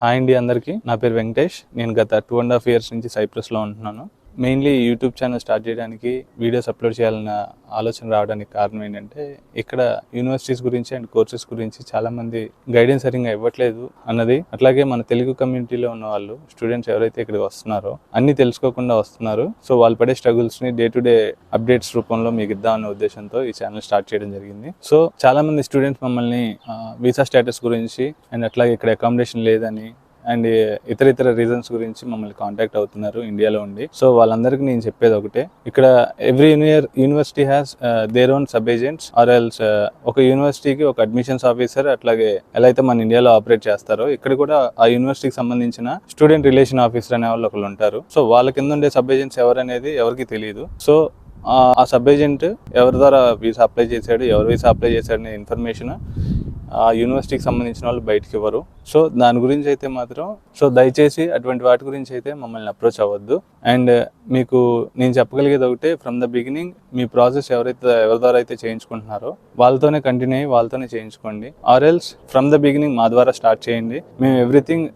Hi అండి అందరికీ. నా పేరు వెంకటేష్. నేను గత 2.5 years నుంచి సైప్రస్లో ఉంటున్నాను. మెయిన్లీ యూట్యూబ్ ఛానల్ స్టార్ట్ చేయడానికి, వీడియోస్ అప్లోడ్ చేయాలన్న ఆలోచన రావడానికి కారణం ఏంటంటే, ఇక్కడ యూనివర్సిటీస్ గురించి అండ్ కోర్సెస్ గురించి చాలామంది గైడెన్స్ సరిగ్గా ఇవ్వట్లేదు అన్నది, అట్లాగే మన తెలుగు కమ్యూనిటీలో ఉన్న వాళ్ళు స్టూడెంట్స్ ఎవరైతే ఇక్కడికి వస్తున్నారో అన్నీ తెలుసుకోకుండా వస్తున్నారు. సో వాళ్ళు పడే స్ట్రగుల్స్ని డే టు డే అప్డేట్స్ రూపంలో మీకు ఇద్దామన్న ఉద్దేశంతో ఈ ఛానల్ స్టార్ట్ చేయడం జరిగింది. సో చాలామంది స్టూడెంట్స్ మమ్మల్ని వీసా స్టేటస్ గురించి అండ్ అట్లాగే ఇక్కడ అకామిడేషన్ లేదని అండ్ ఇతర రీజన్స్ గురించి మమ్మల్ని కాంటాక్ట్ అవుతున్నారు ఇండియాలో ఉండి. సో వాళ్ళందరికీ నేను చెప్పేది ఒకటే, ఇక్కడ every university has their own sub agents or else ఒక యూనివర్సిటీకి ఒక అడ్మిషన్స్ ఆఫీసర్ అట్లాగే ఎలా అయితే మన ఇండియాలో ఆపరేట్ చేస్తారో ఇక్కడ కూడా ఆ యూనివర్సిటీకి సంబంధించిన స్టూడెంట్ రిలేషన్ ఆఫీసర్ అనే వాళ్ళు ఒకళ్ళు ఉంటారు. సో వాళ్ళ కింద ఉండే సబ్ ఏజెంట్స్ ఎవరనేది ఎవరికి తెలియదు. సో ఆ సబ్ ఏజెంట్ ఎవరి ద్వారా వీసా అప్లై చేశాడు, ఎవరు వీసా అప్లై చేశాడు అనే ఇన్ఫర్మేషన్ ఆ యూనివర్సిటీకి సంబంధించిన వాళ్ళు బయటకి ఇవ్వరు. సో దాని గురించి అయితే మాత్రం దయచేసి అటువంటి వాటి గురించి అయితే మమ్మల్ని అప్రోచ్ అవ్వద్దు. అండ్ మీకు నేను చెప్పగలిగేది ఒకటే, from the beginning me process ఎవరి ద్వారా అయితే చేయించుకుంటున్నారో వాళ్ళతోనే కంటిన్యూ అయ్యి వాళ్ళతోనే చేయించుకోండి. Or else from the beginning మా ద్వారా స్టార్ట్ చేయండి. మేము ఎవ్రీథింగ్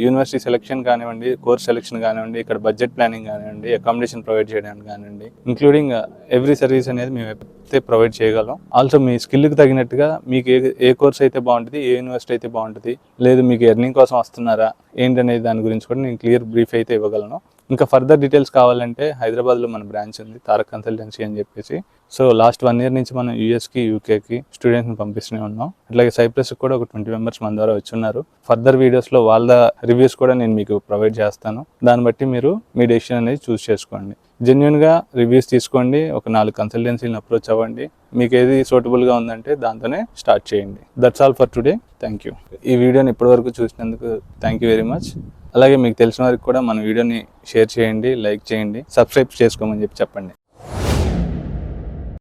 యూనివర్సిటీ సెలెక్షన్ కానివ్వండి, కోర్స్ సెలెక్షన్ కానివ్వండి, ఇక్కడ బడ్జెట్ ప్లానింగ్ కానివ్వండి, అకామిడేషన్ ప్రొవైడ్ చేయడానికి కానివ్వండి, ఇంక్లూడింగ్ ఎవ్రీ సర్వీస్ అనేది మేము అయితే ప్రొవైడ్ చేయగలం. ఆల్సో మీ స్కిల్కి తగినట్టుగా మీకు ఏ కోర్స్ అయితే బాగుంటుంది, ఏ యూనివర్సిటీ అయితే బాగుంటుంది, లేదు మీకు ఎర్నింగ్ కోసం వస్తున్నారా ఏంటనేది దాని గురించి కూడా నేను క్లియర్ బ్రీఫ్ అయితే ఇవ్వగలను. ఇంకా ఫర్దర్ డీటెయిల్స్ కావాలంటే హైదరాబాద్లో మన బ్రాంచ్ ఉంది, తారక్ కన్సల్టెన్సీ అని చెప్పేసి. సో లాస్ట్ 1 year నుంచి మనం యూఎస్కి, యూకేకి స్టూడెంట్స్ని పంపిస్తూనే ఉన్నాం. అట్లాగే సైప్రస్కి కూడా ఒక 20 members మన ద్వారా వచ్చున్నారు. ఫర్దర్ వీడియోస్లో వాళ్ళ రివ్యూస్ కూడా నేను మీకు ప్రొవైడ్ చేస్తాను. దాన్ని బట్టి మీరు మీ డెసిషన్ అనేది చూస్ చేసుకోండి. జెన్యున్గా రివ్యూస్ తీసుకోండి, ఒక 4 కన్సల్టెన్సీలను అప్రోచ్ అవ్వండి. మీకు ఏది సూటబుల్గా ఉందంటే దాంతోనే స్టార్ట్ చేయండి. That's all for today. Thank you. ఈ వీడియోని ఇప్పటివరకు చూసినందుకు థ్యాంక్ యూ వెరీ మచ్. అలాగే మీకు తెలిసిన వారికి కూడా మన వీడియోని షేర్ చేయండి, లైక్ చేయండి, సబ్స్క్రైబ్ చేసుకోమని చెప్పండి.